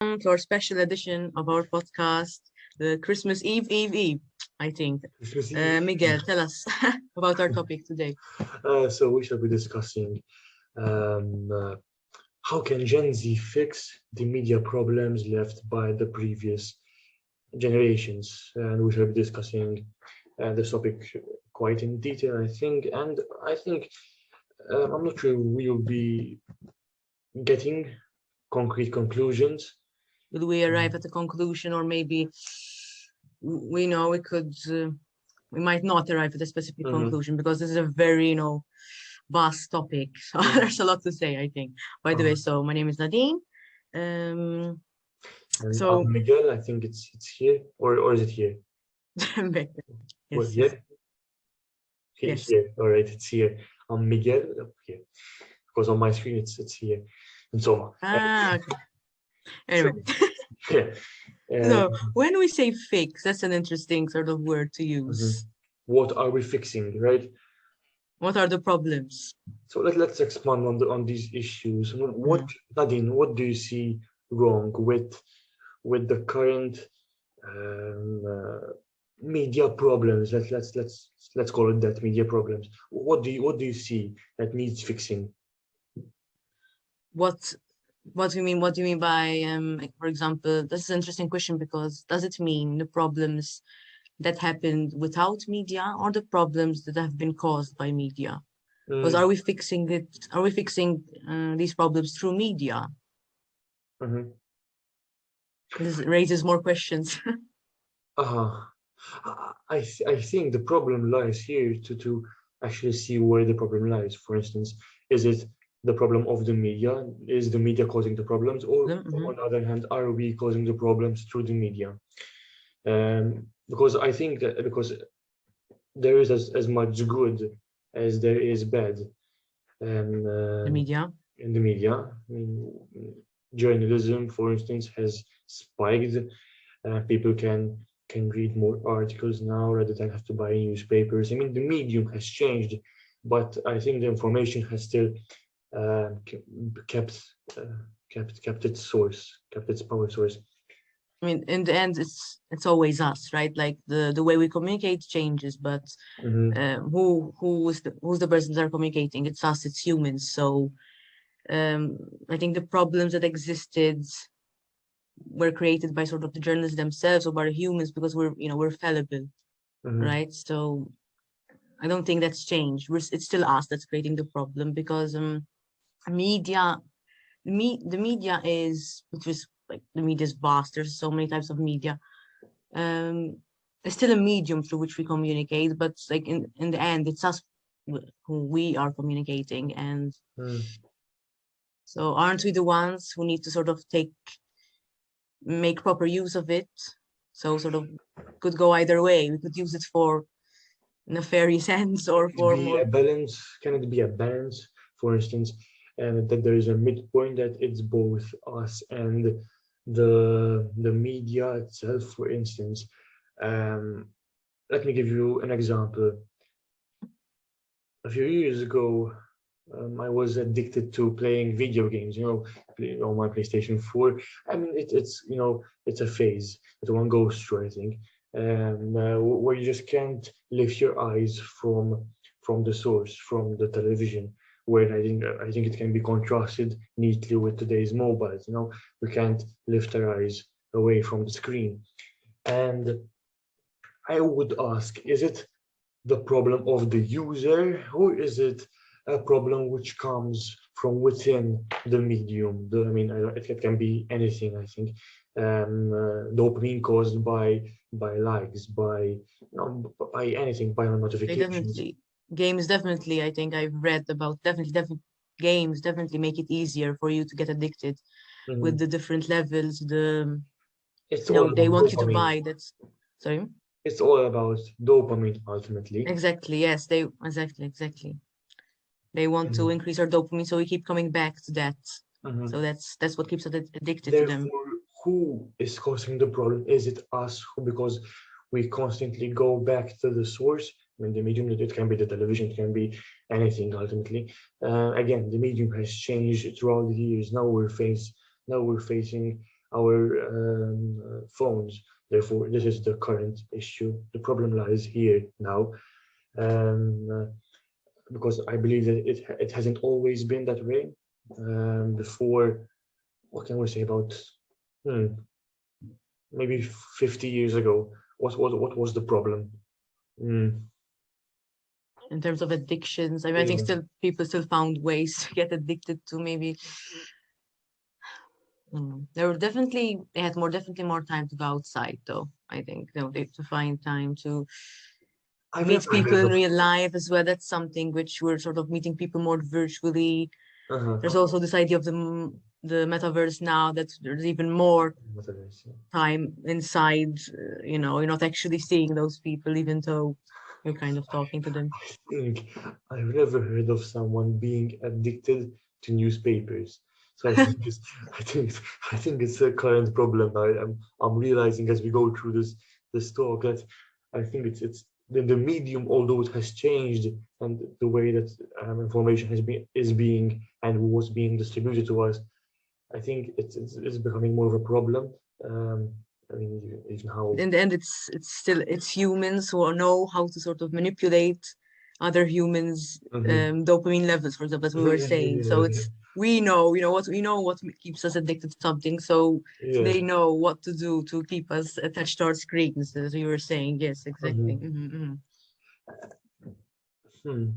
To our special edition of our podcast, the Christmas Eve, I think. Miguel, tell us about our topic today. So we shall be discussing um, uh, how can Gen Z fix the media problems left by the previous generations, and we shall be discussing this topic quite in detail, I think. And I think I'm not sure we will be getting concrete conclusions. Will we arrive at a conclusion, or maybe we know we might not arrive at a specific conclusion, because this is a very, vast topic. So there's a lot to say, I think. By the way, so my name is Nadine. And So Miguel, I think it's here, or is it here? Yes. Here? Yes. Here. All right, it's here. I'm Miguel. Here. Because on my screen it's here. And so on. Okay. Anyway. So when we say fix, that's an interesting sort of word to use. What are we fixing, right? What are the problems? So let's expand on these issues. Nadine, what do you see wrong with the current media problems? Let's call it that, media problems. What do you see that needs fixing? What do you mean? What do you mean by for example, this is an interesting question, because does it mean the problems that happened without media, or the problems that have been caused by media? Because are we fixing these problems through media? This raises more questions. I think the problem lies here to actually see where the problem lies. For instance, is it the problem of the media? Is the media causing the problems? Or on the other hand, are we causing the problems through the media? Because I think that because there is as much good as there is bad in the media. I mean, journalism, for instance, has spiked. People can read more articles now rather than have to buy newspapers. I mean, the medium has changed, but I think the information has still kept its source, kept its power source. I mean, in the end, it's always us, right? Like the way we communicate changes, but who's the persons that are communicating? It's us, it's humans. So I think the problems that existed were created by sort of the journalists themselves, or by the humans, because we're fallible, right? So I don't think that's changed. It's still us that's creating the problem, because the media is, which is like, the media is vast. There's so many types of media. It's still a medium through which we communicate, but like in the end, it's us who we are communicating. And so aren't we the ones who need to sort of make proper use of it? So sort of could go either way. We could use it for nefarious ends, or for more a balance. Can it be a balance, for instance, and that there is a midpoint, that it's both us and the media itself? For instance, let me give you an example. A few years ago, I was addicted to playing video games, on my PlayStation 4. I mean, it's a phase that one goes through, I think, where you just can't lift your eyes from the source, from the television, where I think it can be contrasted neatly with today's mobiles. We can't lift our eyes away from the screen. And I would ask, is it the problem of the user, or is it a problem which comes from within the medium? It can be anything, I think. Dopamine caused by likes, by anything, by notifications. Games definitely, I think I've read about, definitely games definitely make it easier for you to get addicted with the different levels. They want you to buy. Sorry. It's all about dopamine ultimately. Exactly. Yes. Exactly. They want to increase our dopamine, so we keep coming back to that. So that's what keeps us addicted to them. Who is causing the problem? Is it us, because we constantly go back to the source? I mean, the medium, it can be the television, it can be anything ultimately. Again, the medium has changed throughout the years. Now we're facing our phones. Therefore, this is the current issue. The problem lies here now, um, because I believe that it hasn't always been that way. Before, what can we say about maybe 50 years ago? What was the problem? In terms of addictions, I mean, I think Yeah. people still found ways to get addicted to maybe. There were definitely they had definitely more time to go outside though. I think they to find time to I've meet never people heard in of. real life as well. That's something which we're sort of meeting people more virtually. There's Uh-huh. also this idea of the metaverse now that there's even more What it is, yeah. time inside. You're not actually seeing those people, even though you're kind of talking to them. I think I've never heard of someone being addicted to newspapers. So I think I think it's a current problem. I'm realizing as we go through this talk that I think it's the medium, although it has changed, and the way that information is being and was being distributed to us, I think it's becoming more of a problem. I mean, even how. In the end, it's humans who know how to sort of manipulate other humans' Mhm. dopamine levels, for example, as we were Yeah, saying. So yeah, it's we know what keeps us addicted to something. So yeah. they know what to do to keep us attached to our screens, as you were saying. Yes, exactly. Mhm. Hmm.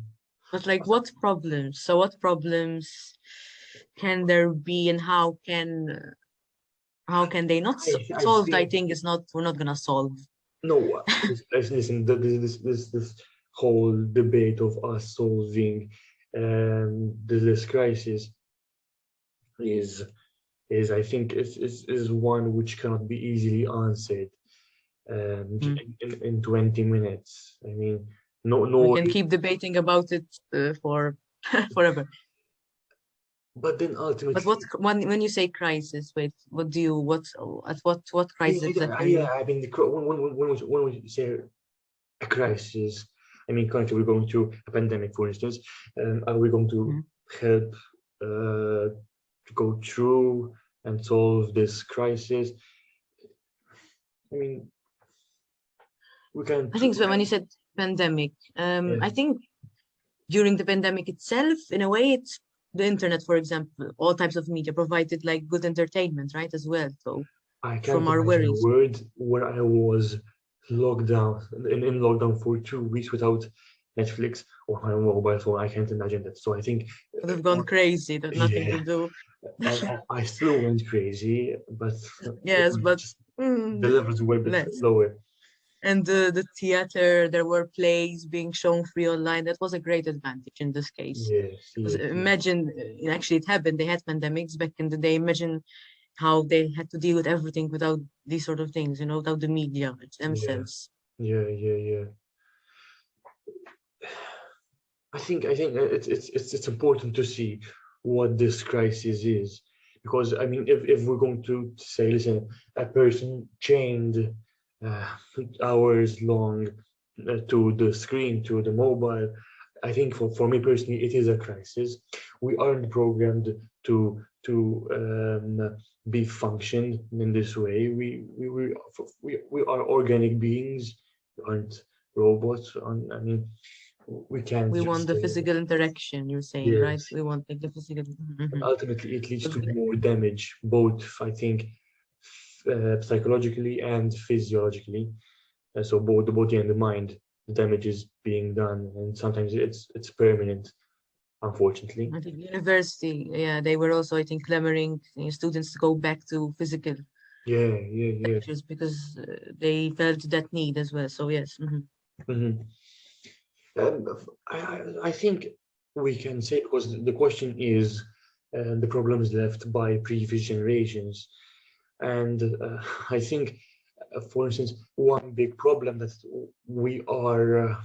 But like, what problems? So what problems can there be, and how can they not I solved? I think think is not we're not gonna solve. no. Listen, this whole debate of us solving this crisis is I think is one which cannot be easily answered in 20 minutes. I mean, no We one. can keep debating about it for forever. But then But ultimately, when you say crisis, wait, what crisis exactly are yeah. you? I mean, when we say a crisis. I mean, currently we're going through a pandemic, for instance. Are we going to Mhm. help to go through and solve this crisis? I mean, we I can't. think so. When you said pandemic, Yeah, I think during the pandemic itself, in a way, it's the internet, for example, all types of media provided like good entertainment, right, as well. So I from can't our imagine a worries, word where I was locked down in lockdown for 2 weeks without Netflix or my mobile phone. I can't imagine that. So I think, would have gone crazy. There's nothing yeah, to do. and I still went crazy, but it Yes, was but just the levels were a bit less. lower. And the theater, there were plays being shown free online. That was a great advantage in this case. Yes, Because yes, yes. imagine, actually, it happened. They had pandemics back in the day. Imagine how they had to deal with everything without these sort of things, without the media Yeah, themselves. yeah. I think it's important to see what this crisis is, because I mean, if we're going to say, listen, a person chained uh, hours long to the screen, to the mobile, I think for me personally, it is a crisis. We aren't programmed to be functioned in this way. We are organic beings. We aren't robots. I mean, we can't We want just the physical interaction, you're saying, right? yes. We want like the physical. And Mhm. ultimately, it leads But to more damage, both I think psychologically and physiologically. So both the body and the mind, the damage is being done, and sometimes it's permanent, unfortunately. I think university, yeah, they were also, I think, clamoring students to go back to physical Yeah. lectures because they felt that need as well. So yes. Hmm. Um, I think we can say, because the question is the problems left by previous generations, and I think, for instance, one big problem that we are,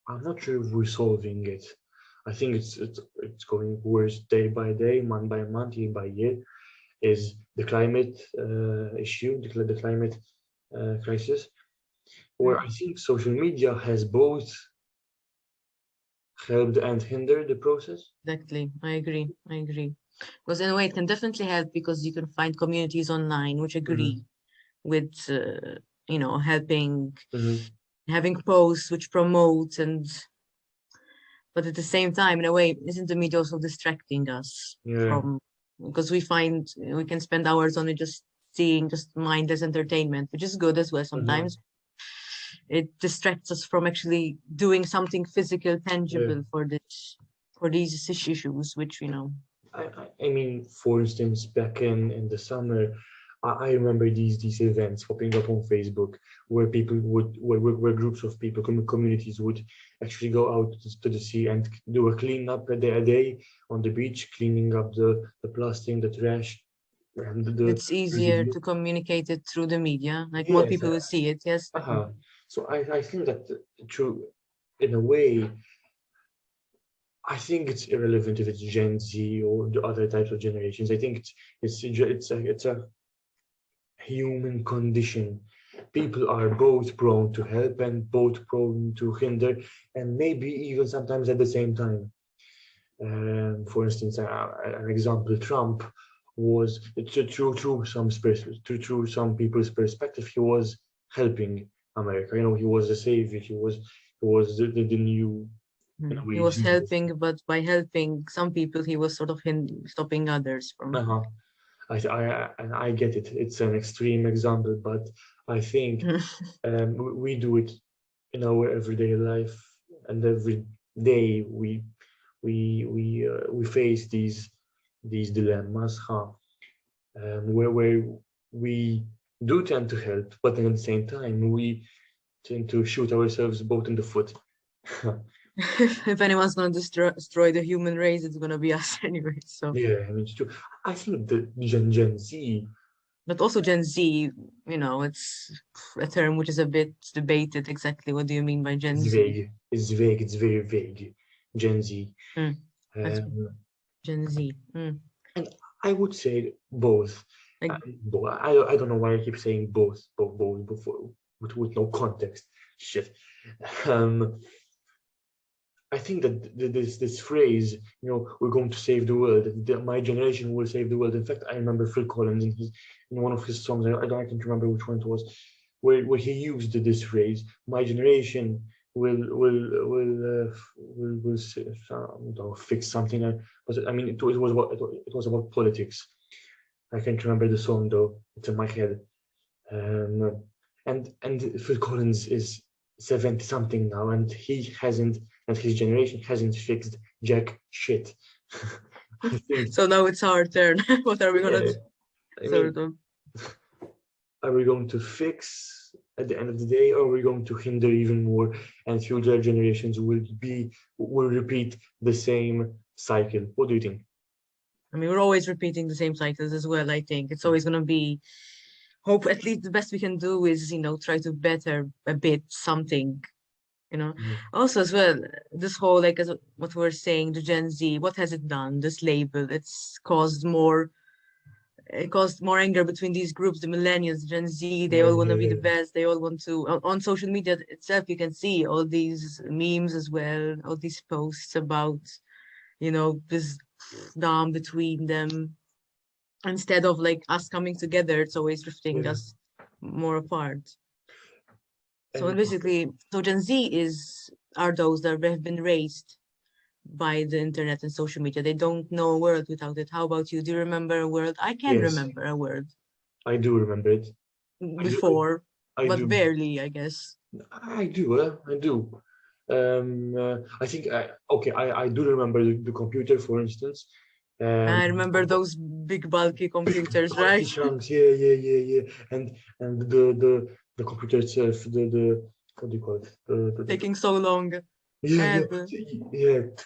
I'm not sure if we're solving it. I think it's going worse day by day, month by month, year by year, is the climate issue, the climate crisis, where I think social media has both helped and hindered the process. Exactly. I agree. Because in a way, it can definitely help because you can find communities online which agree with, helping, having posts which promote but at the same time, in a way, isn't the media also distracting us from, because we find we can spend hours on it just seeing just mindless entertainment, which is good as well sometimes. It distracts us from actually doing something physical, tangible for these issues, which, I mean, for instance, back in the summer, I remember these events popping up on Facebook where people where groups of people, communities would actually go out to the sea and do a cleanup a day on the beach, cleaning up the plastic, the trash, and the it's easier to communicate it through the media. Like more yes. people will see it. Yes. So I think that true, in a way, I think it's irrelevant if it's Gen Z or the other types of generations. I think it's a human condition. People are both prone to help and both prone to hinder, and maybe even sometimes at the same time. For instance, an example: Trump was through some people's perspective, he was helping America. You know, he was the savior. He was the new. He was helping, but by helping some people, he was sort of stopping others from. I get it. It's an extreme example, but I think we do it in our everyday life, and every day we face these dilemmas, where we do tend to help, but then at the same time we tend to shoot ourselves both in the foot. If anyone's going to destroy the human race, it's going to be us anyway. So yeah, I mean, it's true. I think the Gen Z, but also Gen Z, it's a term which is a bit debated. Exactly, what do you mean by Gen Z? Vague. It's vague. It's very vague. Gen Z. Gen Z. And I would say both. I don't know why I keep saying both before with no context. Shit. I think that this phrase, we're going to save the world. My generation will save the world. In fact, I remember Phil Collins in one of his songs. I can't remember which one it was, where he used this phrase. My generation will fix something. But I mean, it was about politics. I can't remember the song though. It's in my head. And Phil Collins is 70 something now, and his generation hasn't fixed jack shit. So now it's our turn. What are we gonna do? Are we going to fix at the end of the day, or are we going to hinder even more, and future generations will repeat the same cycle? What do you think? I mean, we're always repeating the same cycles as well. I think it's always going to be hope. At least the best we can do is, try to better a bit something, Also as well, this whole, like, as what we're saying, the Gen Z, what has it done? This label, it caused more anger between these groups, the millennials, Gen Z. They all want to be the best. They all want to, on social media itself, you can see all these memes as well, all these posts about, this down between them. Instead of like us coming together, it's always drifting us more apart. So basically, Gen Z are those that have been raised by the internet and social media. They don't know a world without it. How about you? Do you remember a world? I can remember a world. I do remember it. Before, but barely, I guess. I do. I do. I think I do remember the computer, for instance. I remember those big bulky computers, right? Chunks, yeah. And the computer itself, the what do you call it? Taking so long. Yeah,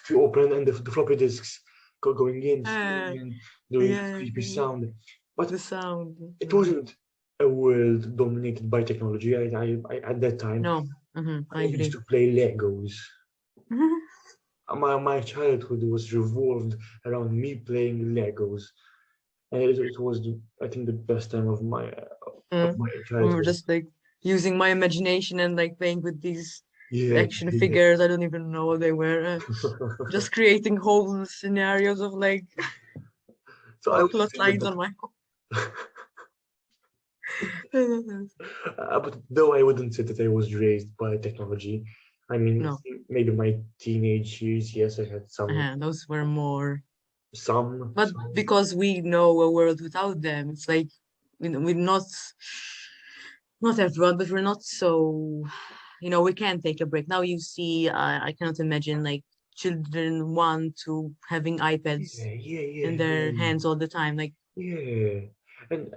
to open, and the floppy disks going in and doing creepy sound. But the sound. It wasn't a world dominated by technology. I at that time. No, I used to play Legos. My childhood was revolved around me playing Legos, and it was I think the best time of my childhood. We were just like using my imagination and like playing with these action figures. I don't even know what they were. Just creating whole scenarios of like So I Or would cloth say that, lines on my but though I wouldn't say that I was raised by technology. I mean, No, maybe my teenage years, yes, I had those were more. some, But some. because we know a world without them, it's like we're not everyone, but we're not so, we can't take a break. Now you see, I cannot imagine like children want to having iPads Yeah, yeah, in yeah, their yeah, hands all the time. Like, yeah. And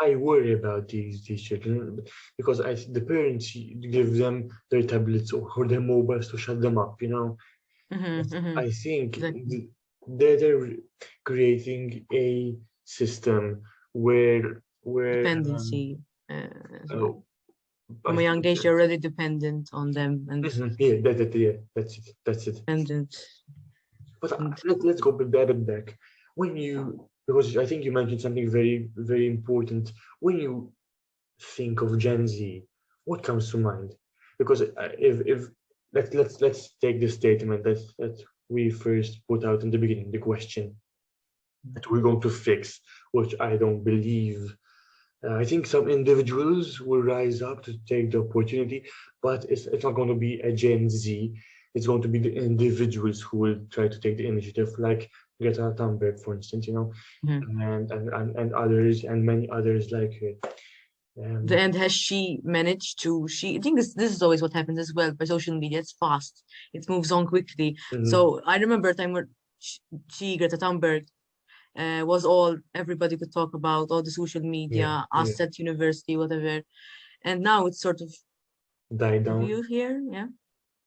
I worry about these children because the parents give them their tablets or their mobiles to shut them up. I think exactly. they're creating a system where Dependency as uh, well. I From a young think age, that, you're already dependent on them and yeah, yeah, that's it. dependent. But And let's go back. When you, because I think you mentioned something very, very important. When you think of Gen Z, what comes to mind? Because if let's take the statement that we first put out in the beginning, the question that we're going to fix, which I don't believe. I think some individuals will rise up to take the opportunity, but it's not going to be a Gen Z. It's going to be the individuals who will try to take the initiative, like Greta Thunberg, for instance, mhm. and others, and many others like her. The Um, end has she managed to I think this is always what happens as well by social media. It's fast. It moves on quickly. mhm, So I remember a time where Greta Thunberg, was all everybody could talk about, all the social yeah, media, yeah, us at university, whatever. And now it's sort of, die have down. you hear? Yeah.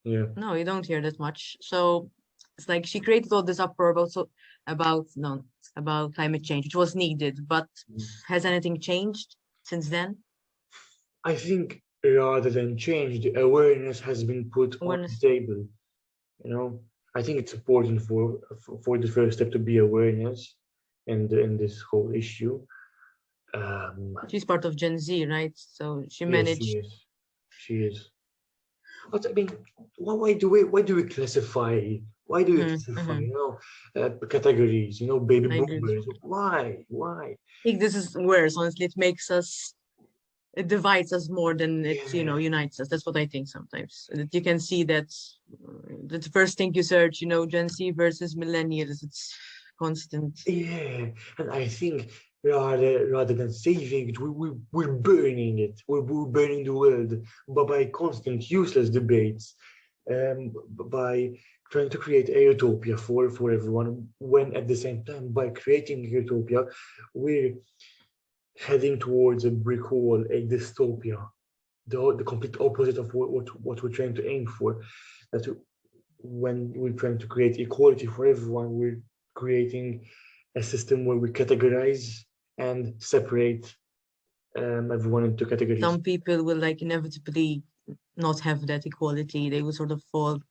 Yeah. No, you don't hear that much. So it's like she created all this uproar about no about climate change, which was needed. But has anything changed since then? I think rather than change, the awareness has been put on the Awareness. table. You know, I think it's important for the first step to be awareness in this whole issue. Um, She's part of Gen Z, right? So she yes, she managed. is. She is. But I mean, why do we classify? Why do we classify? Hmm. Categories. Baby I agree with you. boomers. Why? Why? I think this is worse, honestly. It divides us more than it, Yeah, unites us. That's what I think sometimes. That you can see that the first thing you search, Gen Z versus millennials, it's constant. yeah. And I think rather than saving it, we're burning it. We're burning the world, but by constant useless debates, by trying to create a utopia for everyone, when at the same time, by creating a utopia, we're heading towards a brick wall, a dystopia, the complete opposite of what we're trying to aim for. That when we're trying to create equality for everyone, we're creating a system where we categorize and separate everyone into categories. Some people will like inevitably not have that equality. They will sort of fall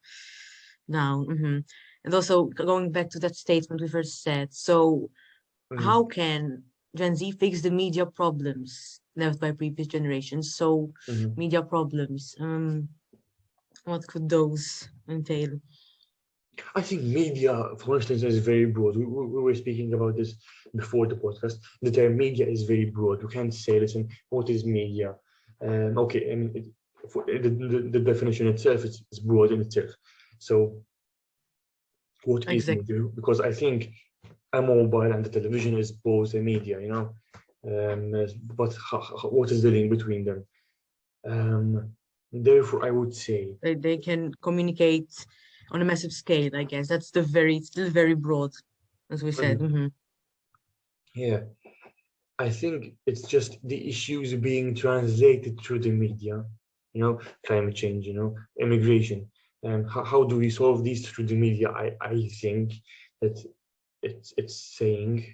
down. And also going back to that statement we first said. So Mm, how can Gen Z fix the media problems left by previous generations? So mhm. media problems. What could those entail? I think media, for instance, is very broad. We were speaking about this before the podcast. The term media is very broad. You can't say, listen, what is media? Okay, I mean, the definition itself is broad in itself. So, what is Exactly. media? Because I think a mobile and the television is both a media. But what is the link between them? Therefore, I would say, They can communicate on a massive scale, I guess. That's still very broad, as we said. mhm, yeah, I think it's just the issues being translated through the media, climate change, immigration. And how do we solve these through the media? I think that it's saying,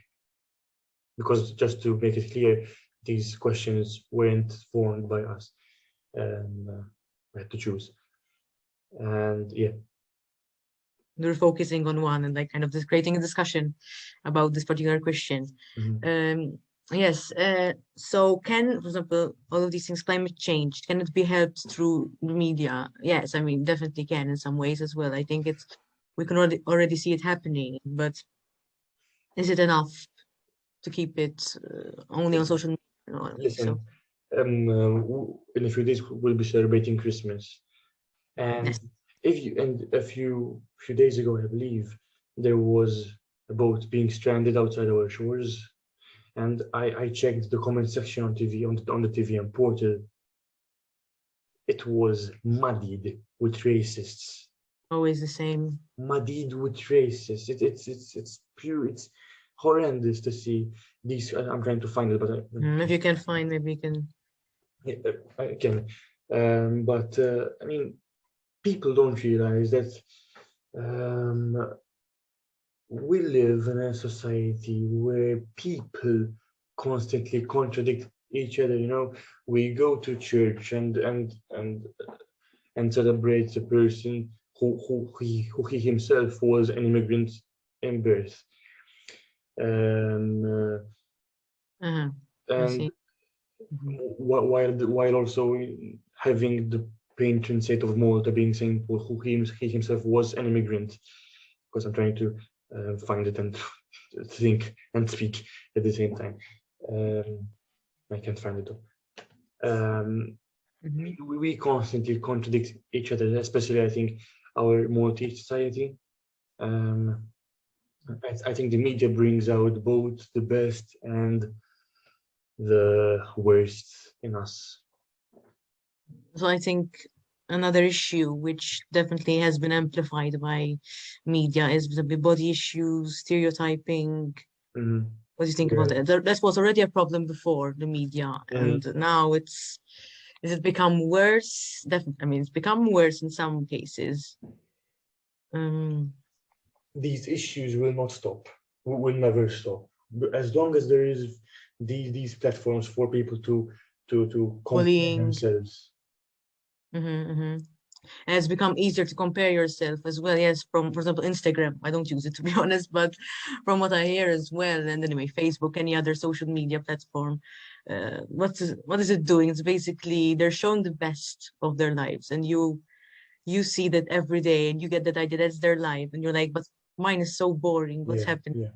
because just to make it clear, these questions weren't formed by us. We had to choose. And yeah. We're focusing on one and like kind of just creating a discussion about this particular question. Mhm. Yes. So can, for example, all of these things, climate change, can it be helped through the media? Yes, I mean, definitely can in some ways as well. I think we can already see it happening, but Is it enough to keep it only on social media? No, I don't think so. Listen, in a few days we'll be celebrating Christmas, and Yes. a few days ago, I believe there was a boat being stranded outside our shores, and I checked the comment section on TV on the TVM portal. It was muddied with racists. Always the same. Muddied with racists. It's pure. It's horrendous to see these. I'm trying to find it, but If you can find, maybe you can. I can. But I mean, people don't realize that we live in a society where people constantly contradict each other. You know, we go to church and celebrate the person who he himself was an immigrant in birth. I And see. Mhm. while also having the patron saint of Malta being Saint Paul, he himself was an immigrant. Because I'm trying to find it and think and speak at the same time. I can't find it though. We constantly contradict each other, especially I think our Maltese society. I think the media brings out both the best and the worst in us. So I think another issue which definitely has been amplified by media is the body issues, stereotyping. Mhm. What do you think Yeah. about that? That was already a problem before the media, and now is it become worse? Definitely, I mean, it's become worse in some cases. These issues will not stop. Will never stop. As long as there is these platforms for people to compare Bullying. themselves. And it's become easier to compare yourself as well. Yes, for example, Instagram. I don't use it to be honest, but from what I hear as well, and anyway, Facebook, any other social media platform, what is it doing? It's basically they're showing the best of their lives, and you see that every day, and you get that idea that's their life, and you're like, but mine is so boring. What's happening? Yeah,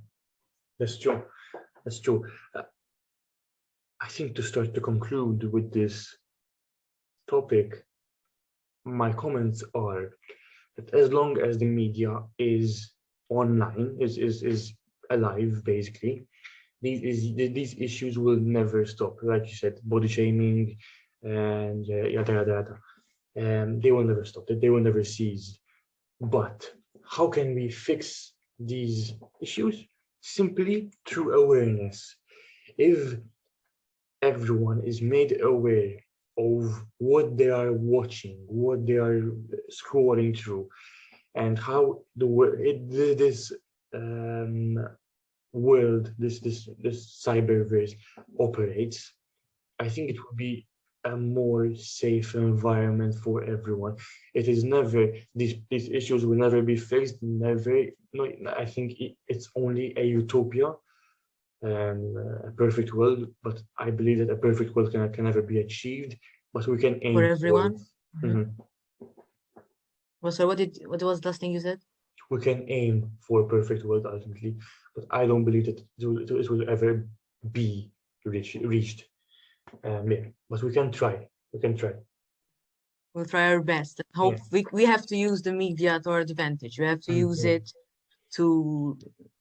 that's true. That's true. I think to start to conclude with this topic, my comments are that as long as the media is online, is alive, basically, these issues will never stop. Like you said, body shaming and yada yada yada. And they will never stop. They will never cease. But how can we fix these issues? Simply through awareness. If everyone is made aware of what they are watching, what they are scrolling through, and how this world, this cyberverse operates, I think it will be a more safe environment for everyone. It is never these issues will never be fixed. Never. No, I think it's only a utopia and a perfect world, but I believe that a perfect world can never be achieved, but we can For aim for it. everyone. Well, so what was the last thing you said? We can aim for a perfect world ultimately, but I don't believe that it will ever be reached. Yeah, but we can try. We can try. We'll try our best. Hope we have to use the media to our advantage. We have to use it to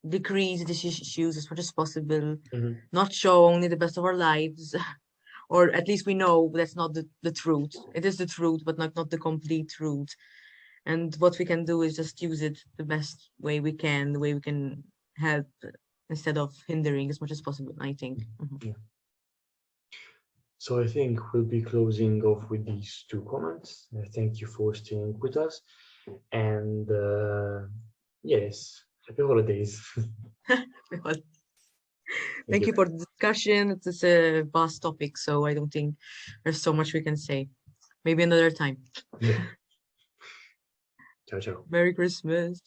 decrease these issues as much as possible, not show only the best of our lives, or at least we know that's not the truth. It is the truth, but not the complete truth. And what we can do is just use it the best way we can, the way we can help instead of hindering as much as possible, I think. Yeah. So I think we'll be closing off with these two comments. Thank you for staying with us. And yes, happy holidays. Thank you for the discussion. It's a vast topic, so I don't think there's so much we can say. Maybe another time. Yeah. Ciao, ciao. Merry Christmas.